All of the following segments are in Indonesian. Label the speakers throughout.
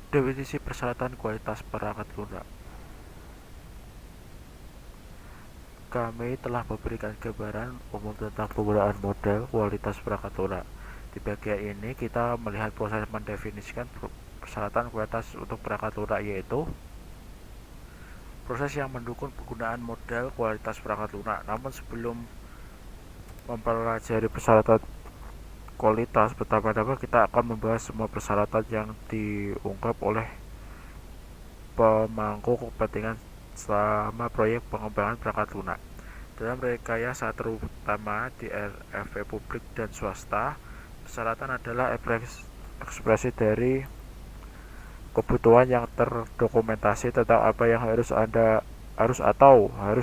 Speaker 1: Definisi persyaratan kualitas perangkat lunak. Kami telah memberikan gambaran umum tentang penggunaan model kualitas perangkat lunak. Di bagian ini kita melihat proses mendefinisikan persyaratan kualitas untuk perangkat lunak, yaitu proses yang mendukung penggunaan model kualitas perangkat lunak. Namun sebelum mempelajari persyaratan kualitas, pertama-tama kita akan membahas semua persyaratan yang diungkap oleh pemangku kepentingan selama proyek pengembangan perangkat lunak. Dalam rekayasa terutama di RFP publik dan swasta, persyaratan adalah ekspresi dari kebutuhan yang terdokumentasi tentang apa yang harus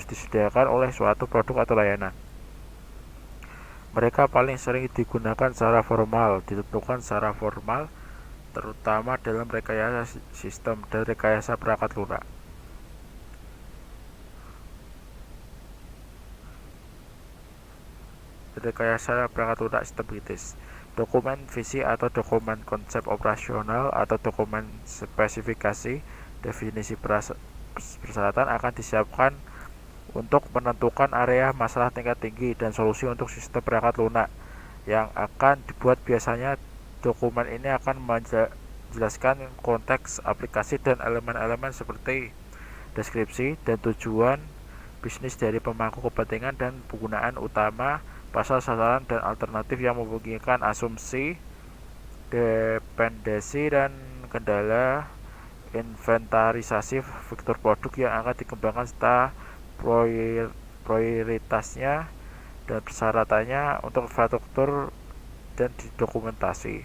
Speaker 1: disediakan oleh suatu produk atau layanan. Mereka paling sering digunakan secara formal, ditentukan secara formal, terutama dalam rekayasa sistem dan rekayasa perangkat lunak. Rekayasa perangkat lunak sistem kritis. Dokumen visi atau dokumen konsep operasional atau dokumen spesifikasi definisi persyaratan akan disiapkan untuk menentukan area masalah tingkat tinggi dan solusi untuk sistem perangkat lunak yang akan dibuat. Biasanya dokumen ini akan menjelaskan konteks aplikasi dan elemen-elemen seperti deskripsi dan tujuan bisnis dari pemangku kepentingan dan penggunaan utama, pasar sasaran dan alternatif yang memungkinkan asumsi, dependensi dan kendala, inventarisasi vektor produk yang akan dikembangkan serta prioritasnya dan persyaratannya untuk infrastruktur dan dokumentasi.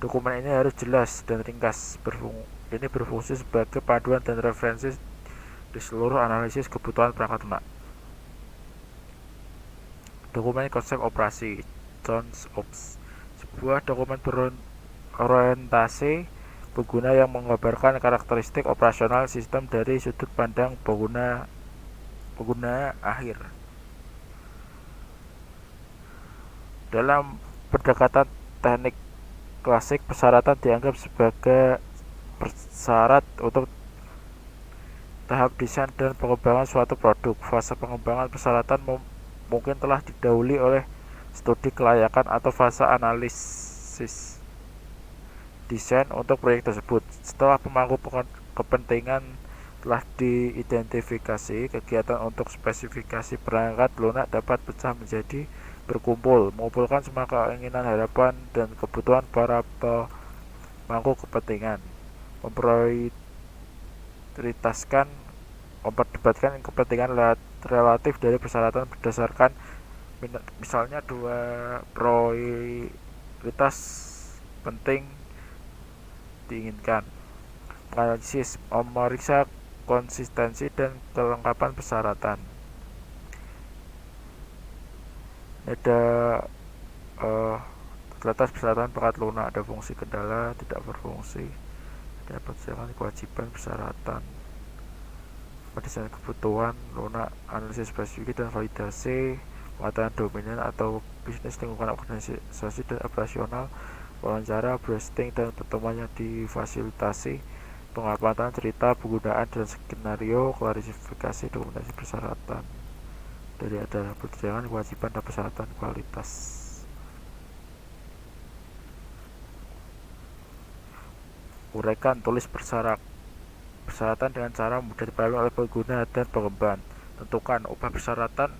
Speaker 1: Dokumen ini harus jelas dan ringkas. Ini berfungsi sebagai panduan dan referensi di seluruh analisis kebutuhan perangkat lunak. Dokumen konsep operasi (Jones Ops). Sebuah dokumen berorientasi pengguna yang menggambarkan karakteristik operasional sistem dari sudut pandang pengguna akhir. Dalam pendekatan teknik klasik, persyaratan dianggap sebagai persyarat untuk tahap desain dan pengembangan suatu produk. Fase pengembangan persyaratan mungkin telah didahului oleh studi kelayakan atau fase analisis desain untuk proyek tersebut. Setelah pemangku kepentingan telah diidentifikasi, kegiatan untuk spesifikasi perangkat lunak dapat pecah menjadi berkumpul, mengumpulkan semua keinginan, harapan, dan kebutuhan para pemangku kepentingan, memperdebatkan kepentingan relatif dari persyaratan berdasarkan misalnya dua prioritas penting diinginkan. Analisis memeriksa konsistensi dan kelengkapan persyaratan. Ada terbatas persyaratan perangkat lunak, ada fungsi, kendala, tidak berfungsi, ada persyaratan, kewajiban, persyaratan, desain kebutuhan lunak, analisis spesifik dan validasi, pengetahuan dominan atau bisnis, lingkungan organisasi dan operasional, wawancara, broadcasting dan pertemuan yang difasilitasi, pengamatan cerita, penggunaan dan skenario, klarifikasi, dokumentasi persyaratan. Dari ada perjalanan, kewajiban dan persyaratan kualitas. Uraikan, tulis persyaratan dengan cara mudah dipahami oleh pengguna dan pengembang. Tentukan, ubah persyaratan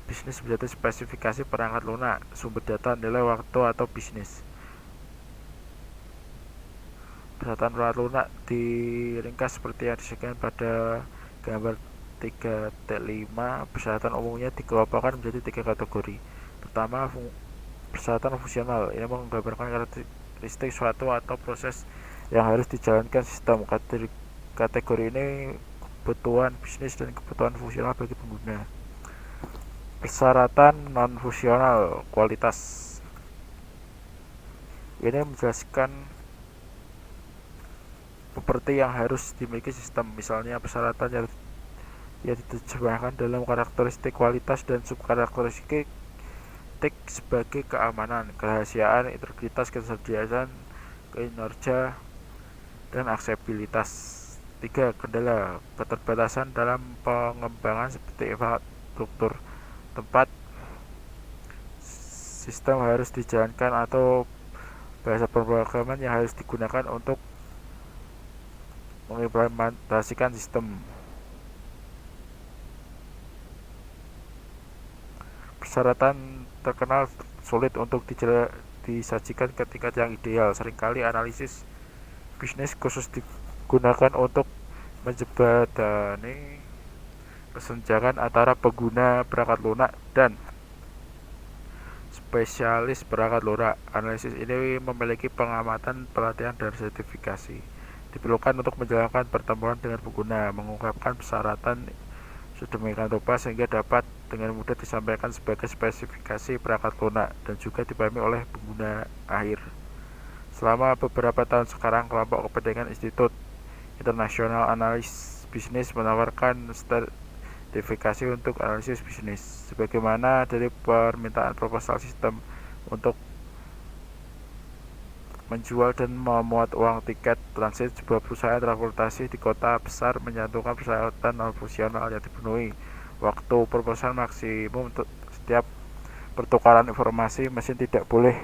Speaker 1: bisnis menjadi spesifikasi perangkat lunak, sumber data, nilai, waktu, atau bisnis. Persyaratan perangkat lunak diringkas seperti yang disediakan pada gambar 3.5. Persyaratan umumnya dikelompokkan menjadi 3 kategori. Pertama, persyaratan fungsional. Ini menggambarkan karakteristik suatu atau proses yang harus dijalankan sistem. Kategori ini kebutuhan bisnis dan kebutuhan fungsional bagi pengguna. Persyaratan non-fungsional kualitas. Ini menjelaskan properti yang harus dimiliki sistem. Misalnya persyaratan yang diterjemahkan dalam karakteristik kualitas dan subkarakteristik sebagai keamanan, kerahasiaan, integritas, ketersediaan, kinerja, dan aksesibilitas. 3. Kendala keterbatasan dalam pengembangan seperti infrastruktur tempat sistem harus dijalankan atau bahasa pemrograman yang harus digunakan untuk mengimplementasikan sistem. Persyaratan terkenal sulit untuk disajikan ke tingkat yang ideal. Seringkali analisis bisnis khusus digunakan untuk menjembatani kesenjangan antara pengguna perangkat lunak dan spesialis perangkat lunak. Analisis ini memiliki pengamatan, pelatihan, dan sertifikasi. Diperlukan untuk menjalankan pertemuan dengan pengguna, mengungkapkan persyaratan sedemikian rupa sehingga dapat dengan mudah disampaikan sebagai spesifikasi perangkat lunak dan juga dipahami oleh pengguna akhir. Selama beberapa tahun sekarang, kelompok kepentingan Institut Internasional Analis Bisnis menawarkan sertifikasi untuk analisis bisnis, sebagaimana dari permintaan proposal sistem untuk menjual dan memuat uang tiket transit. Sebuah perusahaan transportasi di kota besar menyatukan persyaratan non-fungsional yang dipenuhi. Waktu proposal maksimum untuk setiap pertukaran informasi mesin tidak boleh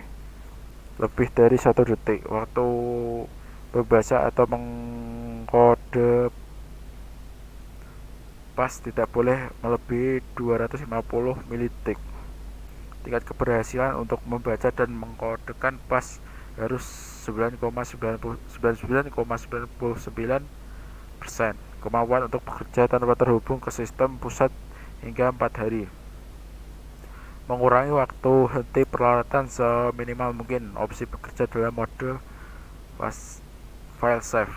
Speaker 1: lebih dari 1 detik. Waktu membaca atau mengkode pas tidak boleh melebihi 250 milidetik. Tingkat keberhasilan untuk membaca dan mengkodekan pas harus 99,99%. Kemampuan untuk bekerja tanpa terhubung ke sistem pusat hingga 4 hari. Mengurangi waktu henti peralatan seminimal mungkin. Opsi bekerja dalam mode file save.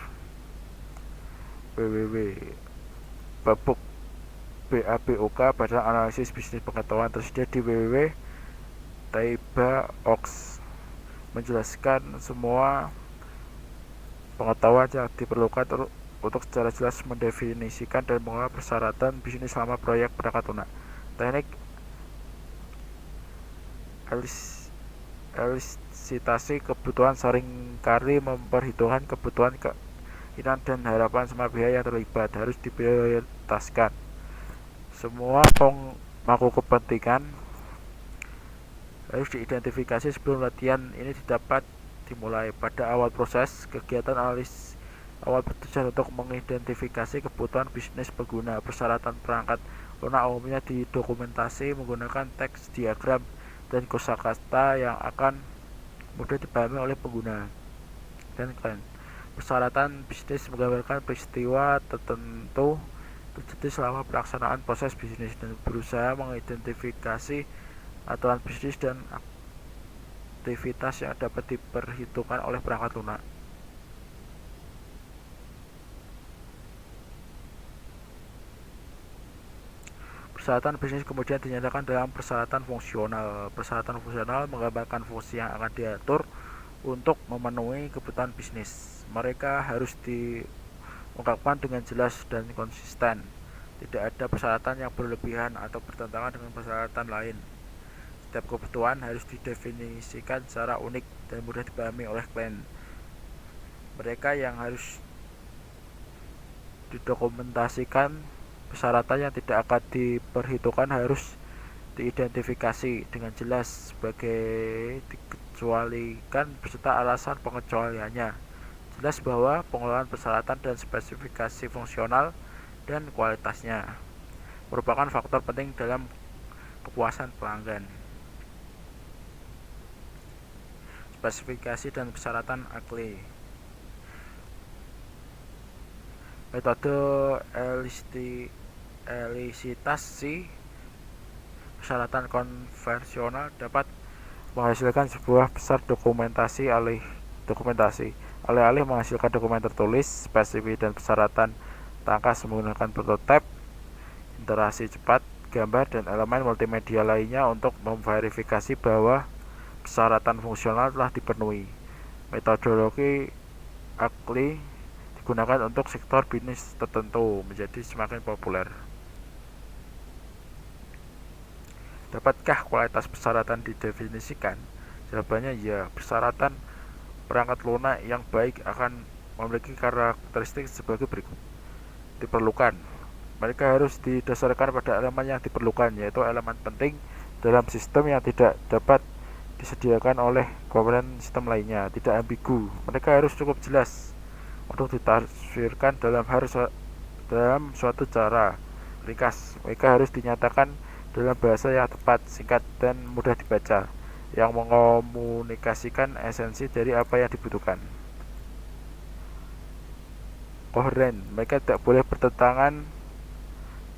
Speaker 1: BABOK pada analisis bisnis pengetahuan tersedia di www.taiba.org, menjelaskan semua pengetahuan yang diperlukan untuk secara jelas mendefinisikan dan mengelola persyaratan bisnis selama proyek perangkat lunak. Teknik elisitasi kebutuhan seringkali memperhitungkan kebutuhan, keinginan, dan harapan semua pihak yang terlibat. Harus diprioritaskan. Semua pemangku kepentingan harus diidentifikasi sebelum latihan ini dapat dimulai. Pada awal proses, kegiatan analis awal bertujuan untuk mengidentifikasi kebutuhan bisnis pengguna. Persyaratan perangkat lunak umumnya didokumentasi menggunakan teks, diagram, dan kosakata yang akan mudah dipahami oleh pengguna. Dan persyaratan bisnis menggambarkan peristiwa tertentu terjadi selama pelaksanaan proses bisnis dan berusaha mengidentifikasi aturan bisnis dan aktivitas yang dapat diperhitungkan oleh perangkat lunak. Persyaratan bisnis kemudian dinyatakan dalam persyaratan fungsional. Persyaratan fungsional menggambarkan fungsi yang akan diatur untuk memenuhi kebutuhan bisnis. Mereka harus diungkapkan dengan jelas dan konsisten. Tidak ada persyaratan yang berlebihan atau bertentangan dengan persyaratan lain. Setiap kebutuhan harus didefinisikan secara unik dan mudah dipahami oleh klien. Mereka yang harus didokumentasikan. Persyaratan yang tidak akan diperhitungkan harus diidentifikasi dengan jelas sebagai dikecualikan beserta alasan pengecualiannya. Jelas bahwa pengelolaan persyaratan dan spesifikasi fungsional dan kualitasnya merupakan faktor penting dalam kepuasan pelanggan. Spesifikasi dan persyaratan ACLI. Metode elisitasi persyaratan konvensional dapat menghasilkan sebuah besar dokumentasi. Alih-alih menghasilkan dokumen tertulis, spesifik, dan persyaratan tangkas menggunakan prototipe, interaksi cepat, gambar, dan elemen multimedia lainnya untuk memverifikasi bahwa persyaratan fungsional telah dipenuhi. Metodologi ACLI digunakan untuk sektor bisnis tertentu menjadi semakin populer. Dapatkah kualitas persyaratan didefinisikan? Jawabannya ya. Persyaratan perangkat lunak yang baik akan memiliki karakteristik sebagai berikut. Diperlukan. Mereka harus didasarkan pada elemen yang diperlukan, yaitu elemen penting dalam sistem yang tidak dapat disediakan oleh komponen sistem lainnya. Tidak ambigu. Mereka harus cukup jelas untuk ditafsirkan dalam suatu cara ringkas. Mereka harus dinyatakan dalam bahasa yang tepat, singkat, dan mudah dibaca, yang mengomunikasikan esensi dari apa yang dibutuhkan. Koheren. Mereka tidak boleh bertentangan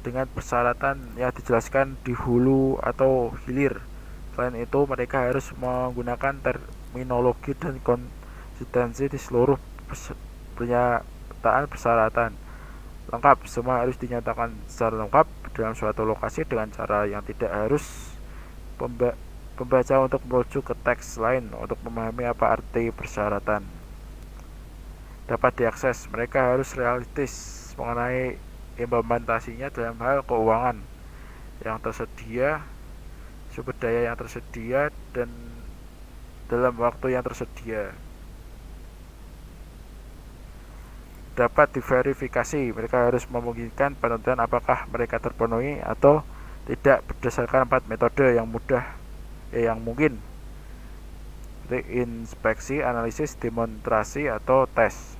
Speaker 1: dengan persyaratan yang dijelaskan di hulu atau hilir. Selain itu, mereka harus menggunakan terminologi dan konsistensi di seluruh pernyataan persyaratan. Lengkap. Semua harus dinyatakan secara lengkap dalam suatu lokasi dengan cara yang tidak harus pembaca untuk merujuk ke teks lain untuk memahami apa arti persyaratan. Dapat diakses. Mereka harus realistis mengenai implementasinya dalam hal keuangan yang tersedia, sumber daya yang tersedia, dan dalam waktu yang tersedia. Dapat diverifikasi. Mereka harus memungkinkan penentuan apakah mereka terpenuhi atau tidak berdasarkan 4 metode yang mungkin, seperti inspeksi, analisis, demonstrasi, atau tes.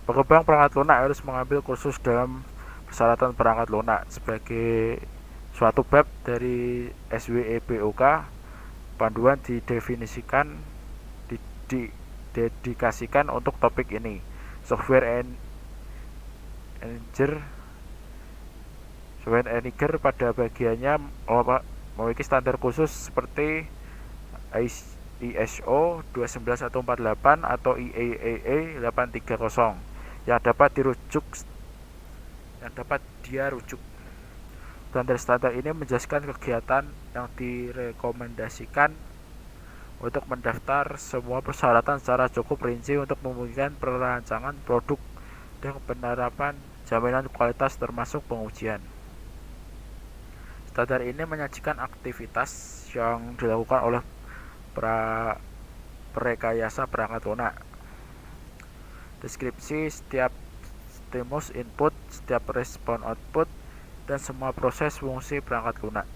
Speaker 1: Pengembang perangkat lunak harus mengambil kursus dalam persyaratan perangkat lunak sebagai suatu bab dari SWEBOK. Panduan didedikasikan untuk topik ini. Software Eniger pada bagiannya memiliki standar khusus seperti ISO 29148 atau IEEE 830 yang dapat dia rujuk. Standar-standar ini menjelaskan kegiatan yang direkomendasikan untuk mendaftar semua persyaratan secara cukup rinci untuk memungkinkan perancangan produk dan penerapan jaminan kualitas termasuk pengujian. Standar ini menyajikan aktivitas yang dilakukan oleh perekayasa perangkat lunak. Deskripsi setiap stimulus input, setiap respon output, dan semua proses fungsi perangkat lunak.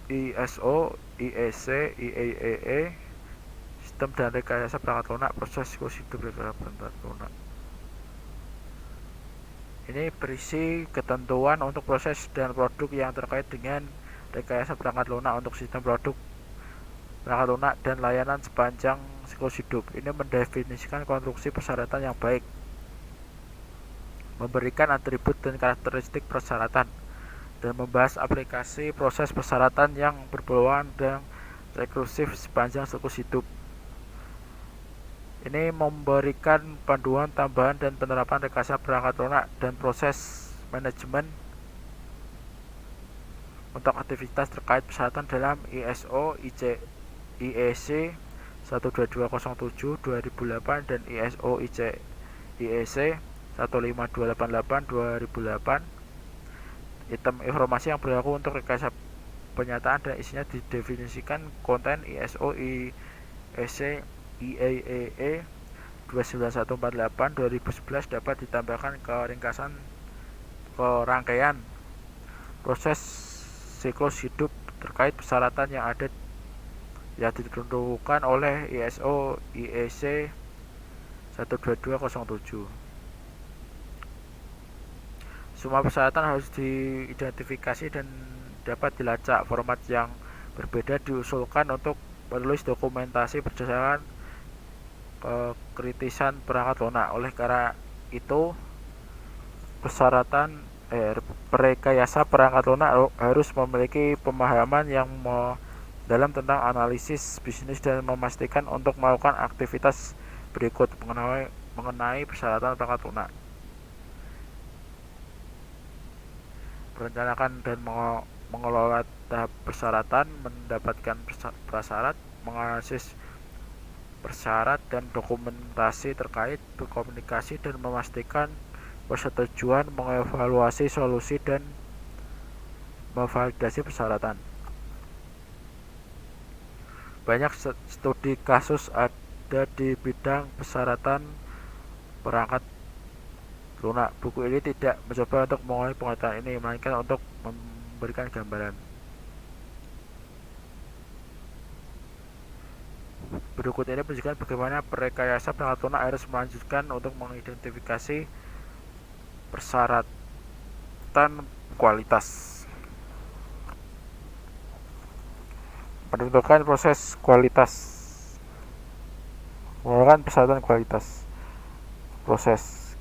Speaker 1: ISO, IEC, IEEE, sistem dan rekayasa perangkat lunak, proses siklus hidup perangkat lunak. Ini berisi ketentuan untuk proses dan produk yang terkait dengan rekayasa perangkat lunak untuk sistem produk perangkat lunak dan layanan sepanjang siklus hidup. Ini mendefinisikan konstruksi persyaratan yang baik, memberikan atribut dan karakteristik persyaratan, dan membahas aplikasi proses persyaratan yang berpeluang dan rekursif sepanjang siklus hidup. Ini memberikan panduan tambahan dan penerapan rekayasa perangkat lunak dan proses manajemen untuk aktivitas terkait persyaratan dalam ISO, IEC 12207/2008 dan ISO IEC 15288/2008. Item informasi yang berlaku untuk rekayasa penyataan dan isinya didefinisikan. Konten ISO IEC IEEE 29148/2011 dapat ditambahkan ke rangkaian proses siklus hidup terkait persyaratan yang ditentukan oleh ISO IEC 12207. Semua persyaratan harus diidentifikasi dan dapat dilacak. Format yang berbeda diusulkan untuk menulis dokumentasi berdasarkan kekritisan perangkat lunak. Oleh karena itu, persyaratan perekayasa perangkat lunak harus memiliki pemahaman yang dalam tentang analisis bisnis dan memastikan untuk melakukan aktivitas berikut mengenai persyaratan perangkat lunak. Merencanakan dan mengelola tahap persyaratan, mendapatkan prasyarat, menganalisis persyarat dan dokumentasi terkait, berkomunikasi dan memastikan persetujuan, mengevaluasi solusi dan memvalidasi persyaratan. Banyak studi kasus ada di bidang persyaratan perangkat lunak. Buku ini tidak mencoba untuk mengulangi pengetahuan ini, melainkan untuk memberikan gambaran. Berikut ini menunjukkan bagaimana perekayasa perangkat lunak harus melanjutkan untuk mengidentifikasi persyaratan kualitas. Menentukan proses kualitas. Menentukan persyaratan kualitas. Proses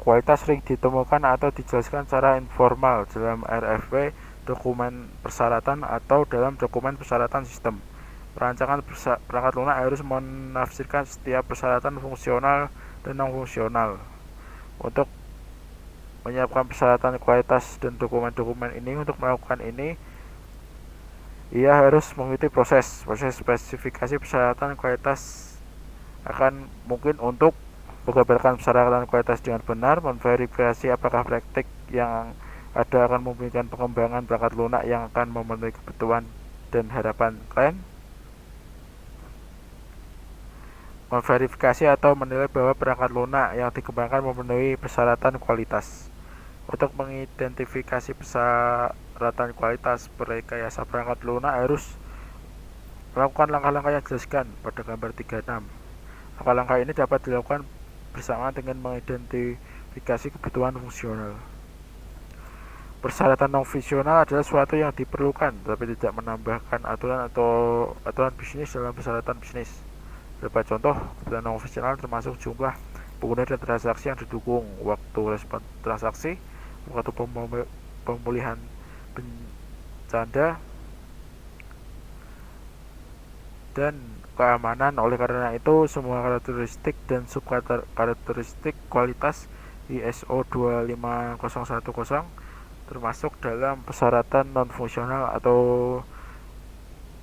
Speaker 1: kualitas sering ditemukan atau dijelaskan secara informal dalam RFP, dokumen persyaratan, atau dalam dokumen persyaratan sistem. Perancangan perangkat lunak harus menafsirkan setiap persyaratan fungsional dan non-fungsional. Untuk menyiapkan persyaratan kualitas dan dokumen-dokumen ini, untuk melakukan ini, ia harus mengikuti proses spesifikasi persyaratan kualitas. Akan mungkin untuk menggambarkan persyaratan kualitas dengan benar, memverifikasi apakah praktik yang ada akan memungkinkan pengembangan perangkat lunak yang akan memenuhi kebutuhan dan harapan klien, memverifikasi atau menilai bahwa perangkat lunak yang dikembangkan memenuhi persyaratan kualitas. Untuk mengidentifikasi persyaratan kualitas, perekayasa perangkat lunak harus melakukan langkah-langkah yang dijelaskan pada gambar 36. Langkah-langkah ini dapat dilakukan bersamaan dengan mengidentifikasi kebutuhan fungsional. Persyaratan non-fungsional adalah sesuatu yang diperlukan tetapi tidak menambahkan aturan atau aturan bisnis dalam persyaratan bisnis. Beberapa contoh kebutuhan non-fungsional termasuk jumlah pengguna dan transaksi yang didukung, waktu respon transaksi, waktu pemulihan bencana, dan keamanan. Oleh karena itu, semua karakteristik dan subkarakteristik kualitas ISO 25010 termasuk dalam persyaratan non-fungsional atau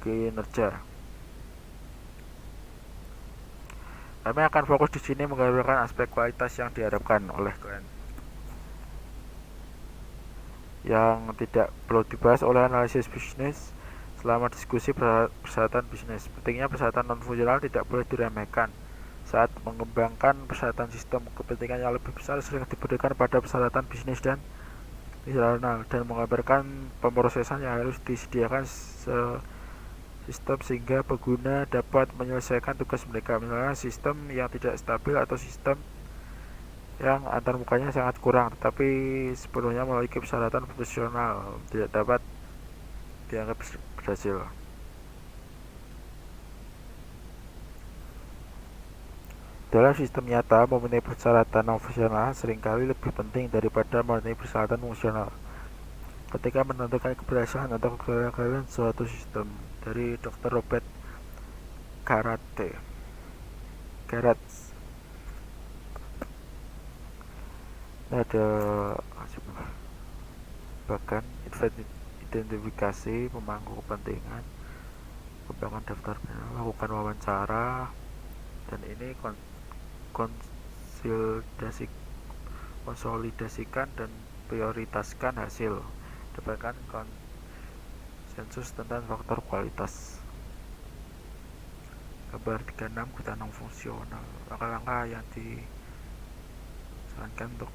Speaker 1: kinerja. Kami akan fokus di sini menggambarkan aspek kualitas yang diharapkan oleh klien, yang tidak perlu dibahas oleh analisis bisnis selama diskusi persyaratan bisnis. Pentingnya persyaratan non-fungsional tidak boleh diremehkan. Saat mengembangkan persyaratan sistem, kepentingan yang lebih besar sering diberikan pada persyaratan bisnis dan internal, dan menggambarkan pemrosesan yang harus disediakan sistem sehingga pengguna dapat menyelesaikan tugas mereka. Misalnya sistem yang tidak stabil atau sistem yang antarmukanya sangat kurang tetapi sepenuhnya memiliki persyaratan profesional tidak dapat dianggap berhasil. Dalam sistem nyata, memenuhi persyaratan non-fungsional seringkali lebih penting daripada memenuhi persyaratan fungsional ketika menentukan keberhasilan atau kegagalan suatu sistem. Dari Dr. Robert Garratz. Ada bahkan identifikasi pemangku kepentingan, kembangan daftar melakukan wawancara, dan ini konsolidasikan dan prioritaskan hasil, dapatkan konsensus tentang faktor kualitas. Gambar 36 kebutuhan non-fungsional. Langkah-langkah yang disarankan untuk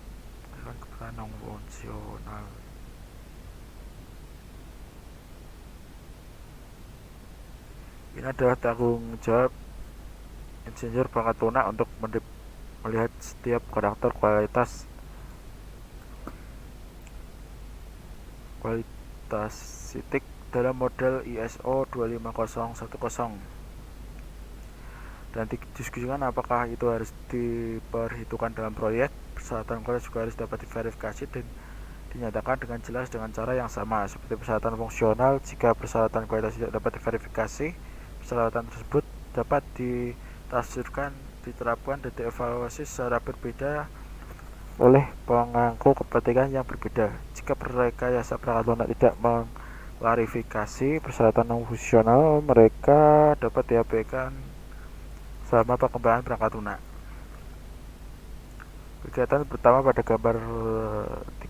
Speaker 1: kebutuhan non-fungsional. Ini adalah tanggung jawab insinyur perangkat lunak untuk melihat setiap karakter kualitatif dalam model ISO 25010 dan didiskusikan apakah itu harus diperhitungkan dalam proyek. Persyaratan kualitas juga harus dapat diverifikasi dan dinyatakan dengan jelas dengan cara yang sama seperti persyaratan fungsional. Jika persyaratan kualitas tidak dapat diverifikasi, persyaratan tersebut dapat ditafsirkan, diterapkan, dan dievaluasi secara berbeda oleh pemangku kepentingan yang berbeda. Jika perekayasa perangkat lunak tidak mengklarifikasi persyaratan non-fungsional, mereka dapat diabaikan selama pengembangan perangkat lunak. Kegiatan pertama pada gambar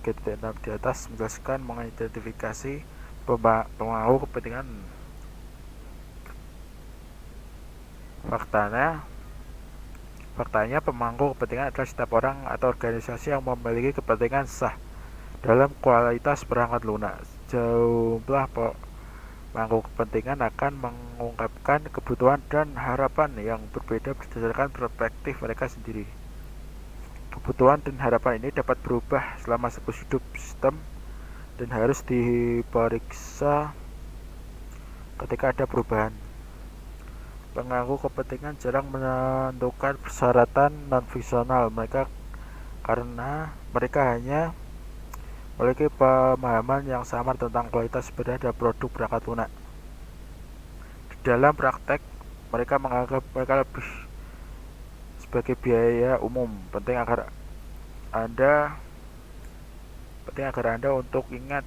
Speaker 1: 3.6 di atas menjelaskan mengidentifikasi pemangku kepentingan Faktanya, faktanya pemangku kepentingan adalah setiap orang atau organisasi yang memiliki kepentingan sah dalam kualitas perangkat lunak. Jumlah pemangku kepentingan akan mengungkapkan kebutuhan dan harapan yang berbeda berdasarkan perspektif mereka sendiri. Kebutuhan dan harapan ini dapat berubah selama siklus hidup sistem dan harus diperiksa ketika ada perubahan. Pemangku kepentingan jarang menentukan persyaratan non-fiksional mereka karena mereka hanya memiliki pemahaman yang samar tentang kualitas sebenarnya produk perangkat lunak. Di dalam praktek, mereka menganggap mereka lebih sebagai biaya umum. Penting agar Anda untuk ingat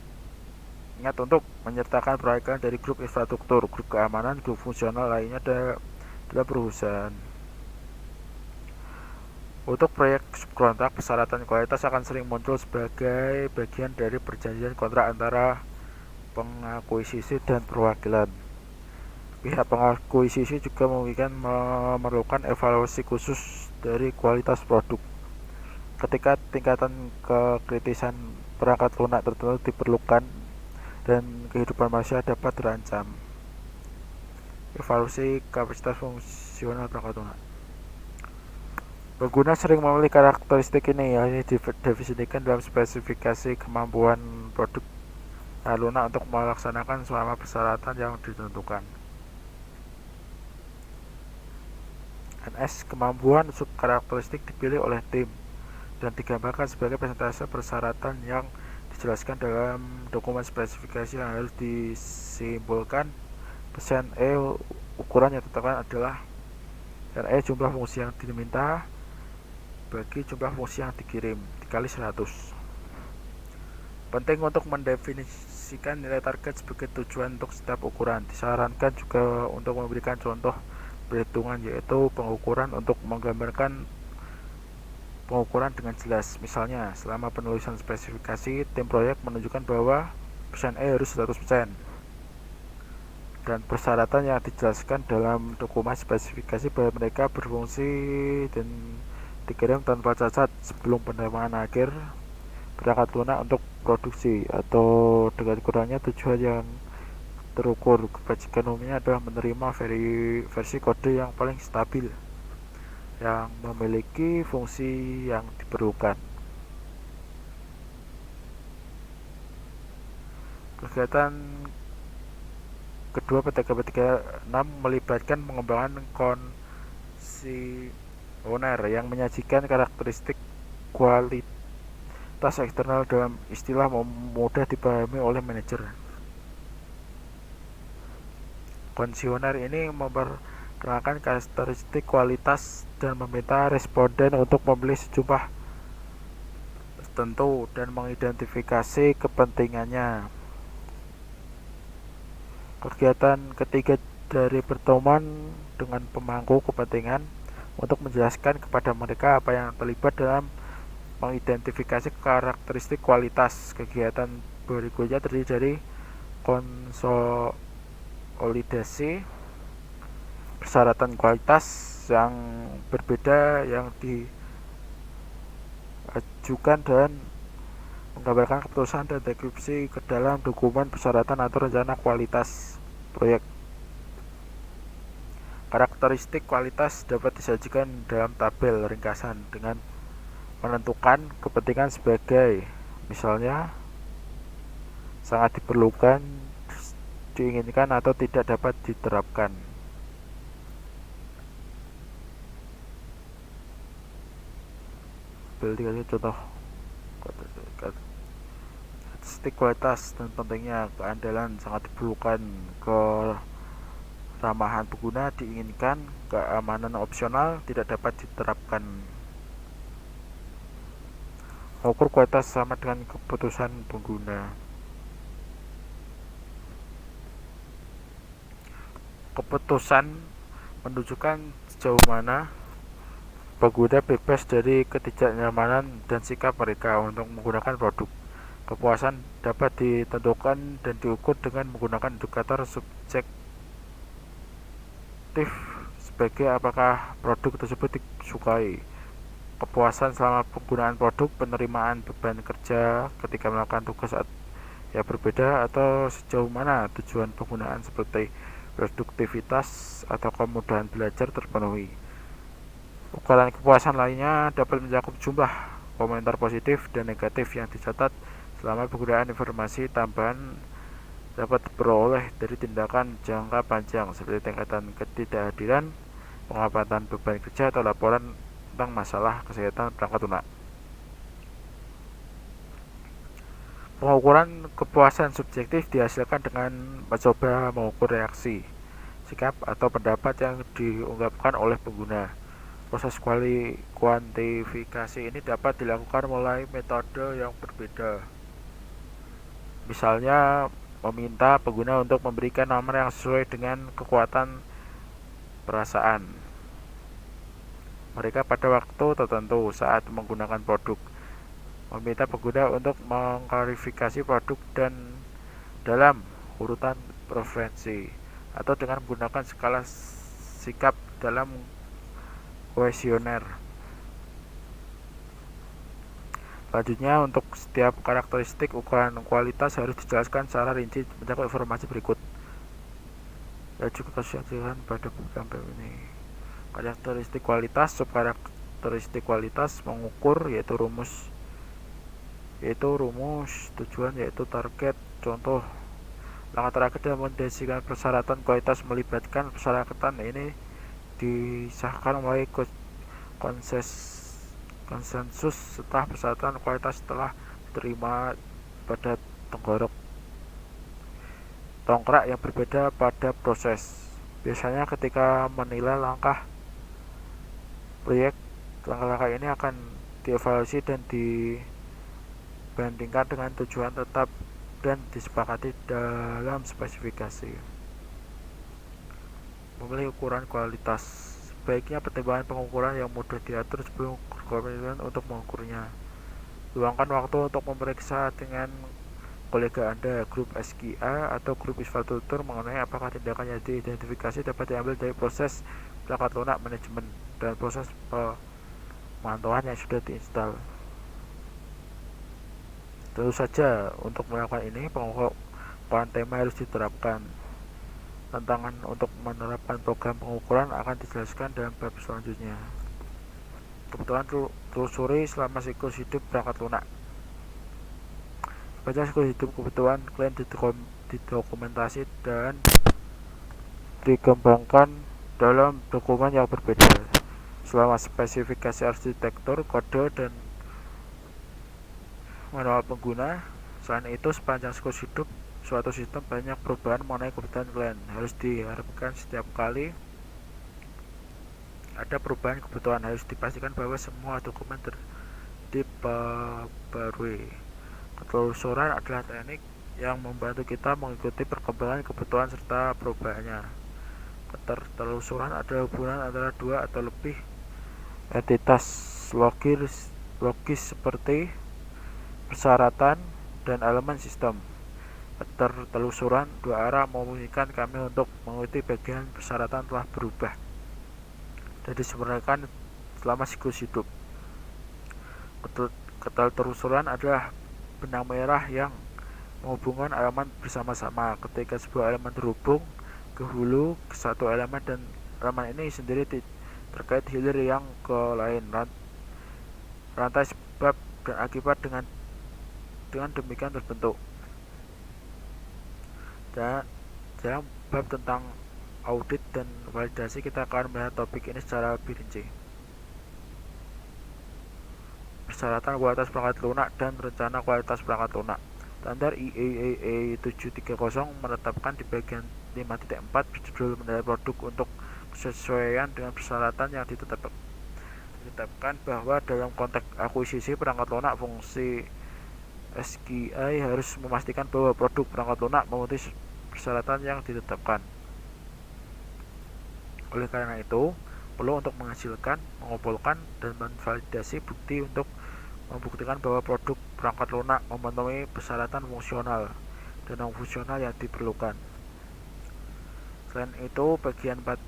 Speaker 1: untuk menyertakan proyek dari grup infrastruktur, grup keamanan, grup fungsional lainnya dalam perusahaan. Untuk proyek subkontrak, persyaratan kualitas akan sering muncul sebagai bagian dari perjanjian kontrak antara pengakuisisi dan perwakilan. Pihak pengakuisisi juga memerlukan evaluasi khusus dari kualitas produk. Ketika tingkatan kekritisan perangkat lunak tertentu diperlukan dan kehidupan manusia dapat terancam. Evaluasi kapasitas fungsional perangkat lunak. Pengguna sering memiliki karakteristik ini, yang didefinisikan dalam spesifikasi kemampuan produk lunak untuk melaksanakan selama persyaratan yang ditentukan. NS kemampuan subkarakteristik dipilih oleh tim dan digambarkan sebagai persentase persyaratan yang dijelaskan dalam dokumen spesifikasi yang harus disimpulkan. Persen E ukuran yang ditetapkan adalah E jumlah fungsi yang diminta bagi jumlah fungsi yang dikirim dikali 100. Penting untuk mendefinisikan nilai target sebagai tujuan untuk setiap ukuran. Disarankan juga untuk memberikan contoh perhitungan, yaitu pengukuran untuk menggambarkan pengukuran dengan jelas. Misalnya, selama penulisan spesifikasi, tim proyek menunjukkan bahwa persen E harus 100%. Dan persyaratan yang dijelaskan dalam dokumen spesifikasi bahwa mereka berfungsi dan dikirim tanpa cacat sebelum penerimaan akhir perangkat lunak untuk produksi, atau dengan kurangnya tujuan yang terukur. Kebajikan umumnya adalah menerima versi kode yang paling stabil yang memiliki fungsi yang diperlukan. Kegiatan kedua PTKP36 melibatkan pengembangan kondisioner yang menyajikan karakteristik kualitas eksternal dalam istilah mudah dipahami oleh manajer. Kondisioner ini memperkenalkan karakteristik kualitas dan meminta responden untuk memilih sejumlah tertentu dan mengidentifikasi kepentingannya. Kegiatan ketiga dari pertemuan dengan pemangku kepentingan untuk menjelaskan kepada mereka apa yang terlibat dalam mengidentifikasi karakteristik kualitas. Kegiatan berikutnya terdiri dari konsolidasi persyaratan kualitas yang berbeda yang diajukan dan menggambarkan keputusan dan deskripsi ke dalam dokumen persyaratan atau rencana kualitas proyek. Karakteristik kualitas dapat disajikan dalam tabel ringkasan dengan menentukan kepentingan sebagai, misalnya, sangat diperlukan, diinginkan, atau tidak dapat diterapkan. Dikasih contoh statistik kualitas dan pentingnya, keandalan, sangat diperlukan, keramahan pengguna, diinginkan, keamanan opsional, tidak dapat diterapkan. Mengukur kualitas sama dengan keputusan pengguna. Keputusan menunjukkan sejauh mana pengguna bebas dari ketidaknyamanan dan sikap mereka untuk menggunakan produk. Kepuasan dapat ditentukan dan diukur dengan menggunakan indikator subjektif sebagai apakah produk tersebut disukai, kepuasan selama penggunaan produk, penerimaan beban kerja ketika melakukan tugas yang berbeda, atau sejauh mana tujuan penggunaan seperti produktivitas atau kemudahan belajar terpenuhi. Ukuran kepuasan lainnya dapat mencakup jumlah komentar positif dan negatif yang dicatat selama penggunaan. Informasi tambahan dapat diperoleh dari tindakan jangka panjang seperti tingkatan ketidakhadiran, pengamatan beban kerja, atau laporan tentang masalah kesehatan perangkat lunak. Pengukuran kepuasan subjektif dihasilkan dengan mencoba mengukur reaksi, sikap, atau pendapat yang diungkapkan oleh pengguna. Proses kuantifikasi ini dapat dilakukan melalui metode yang berbeda. Misalnya, meminta pengguna untuk memberikan nomor yang sesuai dengan kekuatan perasaan mereka pada waktu tertentu saat menggunakan produk. Meminta pengguna untuk mengklarifikasi produk dan dalam urutan preferensi, atau dengan menggunakan skala sikap dalam kuesioner. Selanjutnya, untuk setiap karakteristik, ukuran kualitas harus dijelaskan secara rinci mencakup informasi berikut. Ya juga kesaksian pada program ini. Karakteristik kualitas, subkarakteristik kualitas mengukur yaitu rumus tujuan yaitu target. Contoh, langkah terakhir dalam mendefinisikan persyaratan kualitas melibatkan persyaratan ini disahkan melalui konsensus setelah persyaratan kualitas telah diterima pada tongkrak yang berbeda pada proses. Biasanya ketika menilai langkah proyek, langkah-langkah ini akan dievaluasi dan dibandingkan dengan tujuan tetap dan disepakati dalam spesifikasi. Memilih ukuran kualitas. Sebaiknya pertimbangan pengukuran yang mudah diatur sebelum berkomitmen untuk mengukurnya. Luangkan waktu untuk memeriksa dengan kolega Anda, grup SKA atau grup infrastruktur, mengenai apakah tindakan yang diidentifikasi dapat diambil dari proses perangkat lunak manajemen dan proses pemantauan yang sudah diinstal. Tentu saja, untuk melakukan ini, pengukuran tema harus diterapkan. Tantangan untuk menerapkan program pengukuran akan dijelaskan dalam bab selanjutnya. Kebutuhan telusuri selama siklus hidup perangkat lunak. Baca siklus hidup kebutuhan klien didokumentasi dan dikembangkan dalam dokumen yang berbeda selama spesifikasi arsitektur, kode, dan manual pengguna. Selain itu, sepanjang siklus hidup suatu sistem, banyak perubahan mengenai kebutuhan klien. Harus diharapkan setiap kali ada perubahan kebutuhan, harus dipastikan bahwa semua dokumen diperbarui. Ketelusuran adalah teknik yang membantu kita mengikuti perkembangan kebutuhan serta perubahannya. Ketelusuran adalah hubungan antara dua atau lebih entitas logis seperti persyaratan dan elemen sistem. Ketelusuran dua arah memungkinkan kami untuk mengikuti bagian persyaratan telah berubah dan disempurnakan selama siklus hidup. Ketelusuran adalah benang merah yang menghubungkan elemen bersama-sama. Ketika sebuah elemen terhubung ke hulu ke satu elemen dan elemen ini sendiri terkait hilir yang ke lain, rantai sebab dan akibat dengan demikian terbentuk. Dalam bab tentang audit dan validasi, kita akan melihat topik ini secara lebih rinci. Persyaratan kualitas perangkat lunak dan rencana kualitas perangkat lunak. Standar IEEE 730 menetapkan di bagian 5.4 berjudul menilai produk untuk kesesuaian dengan persyaratan yang ditetapkan bahwa dalam konteks akuisisi perangkat lunak, fungsi SKI harus memastikan bahwa produk perangkat lunak memenuhi persyaratan yang ditetapkan. Oleh karena itu, perlu untuk menghasilkan, mengumpulkan, dan memvalidasi bukti untuk membuktikan bahwa produk perangkat lunak memenuhi persyaratan fungsional dan non-fungsional yang diperlukan. Selain itu, bagian 4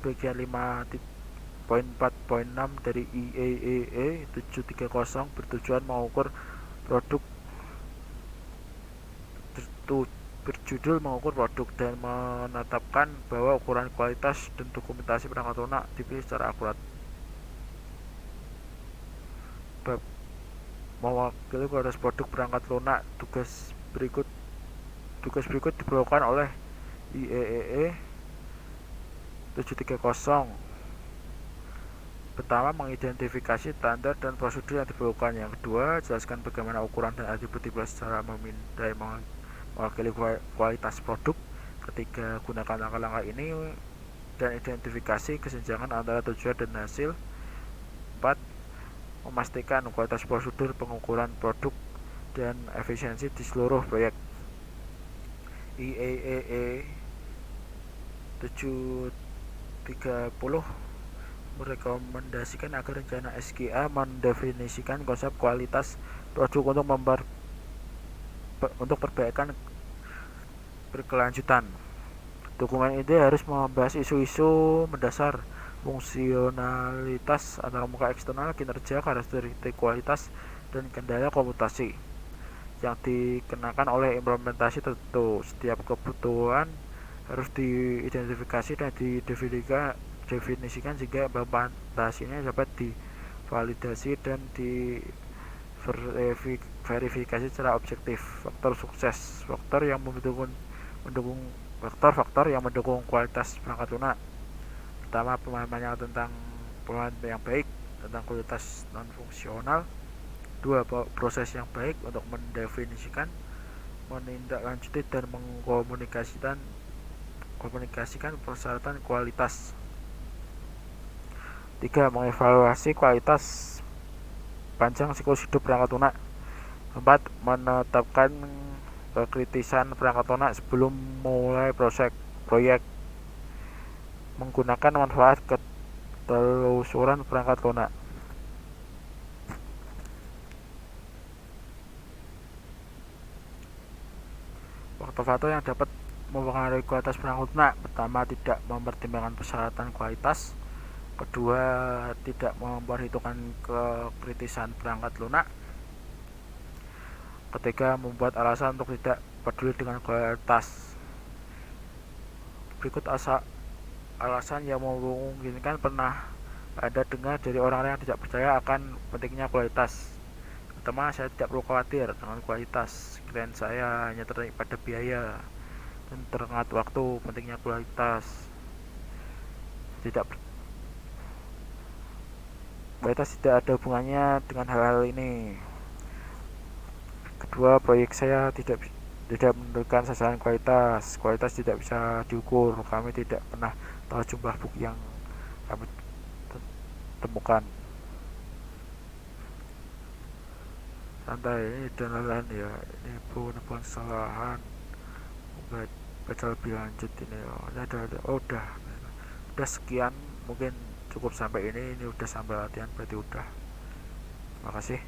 Speaker 1: bagian 5.4.6 dari IEEE 730 bertujuan mengukur produk berjudul mengukur produk dan menetapkan bahwa ukuran kualitas dan dokumentasi perangkat lunak dipilih secara akurat. Bab mewakili kualitas produk perangkat lunak, tugas berikut diperlukan oleh IEEE 730. Pertama, mengidentifikasi standar dan prosedur yang diperlukan. Yang kedua, jelaskan bagaimana ukuran dan atribut dipilih secara memindai mewakili kualitas produk. Ketiga, gunakan langkah-langkah ini dan identifikasi kesenjangan antara tujuan dan hasil. 4. Memastikan kualitas prosedur pengukuran produk dan efisiensi di seluruh proyek. IEEE 730 merekomendasikan agar rencana SKA mendefinisikan konsep kualitas produk untuk perbaikan berkelanjutan. Dokumen ini harus membahas isu-isu mendasar, fungsionalitas antarmuka eksternal, kinerja, karakteristik kualitas, dan kendala komputasi yang dikenakan oleh implementasi tertentu. Setiap kebutuhan harus diidentifikasi dan didefinisikan sehingga implementasinya dapat divalidasi dan diverifikasi secara objektif. Faktor sukses, faktor yang mendukung kualitas perangkat lunak. Pertama, pemahaman tentang pemahaman yang baik tentang kualitas non fungsional. 2. Proses yang baik untuk mendefinisikan, menindaklanjuti dan mengkomunikasikan persyaratan kualitas. 3. Mengevaluasi kualitas panjang siklus hidup perangkat lunak. 4. Menetapkan kekritisan perangkat lunak sebelum mulai proyek menggunakan manfaat ketelusuran perangkat lunak. Faktor-faktor yang dapat mempengaruhi kualitas perangkat lunak. Pertama, tidak mempertimbangkan persyaratan kualitas. Kedua, tidak memperhitungkan kekritisan perangkat lunak. Ketiga, membuat alasan untuk tidak peduli dengan kualitas. Berikut alasan yang memungkinkan pernah Anda dengar dari orang-orang yang tidak percaya akan pentingnya kualitas. Pertama, saya tidak perlu khawatir dengan kualitas. Klien saya hanya tertarik pada biaya dan teringat waktu. Pentingnya kualitas tidak ada hubungannya dengan hal-hal ini. Kedua, proyek saya tidak menentukan sasaran kualitas. Kualitas tidak bisa diukur. Kami tidak pernah tahu jumlah buku yang kami temukan. Santai, ini dan lain-lain ya. Ini bukan kesalahan. Baca lebih lanjut ini. Udah sekian. Mungkin cukup sampai ini udah sampai latihan, berarti udah. Terima kasih.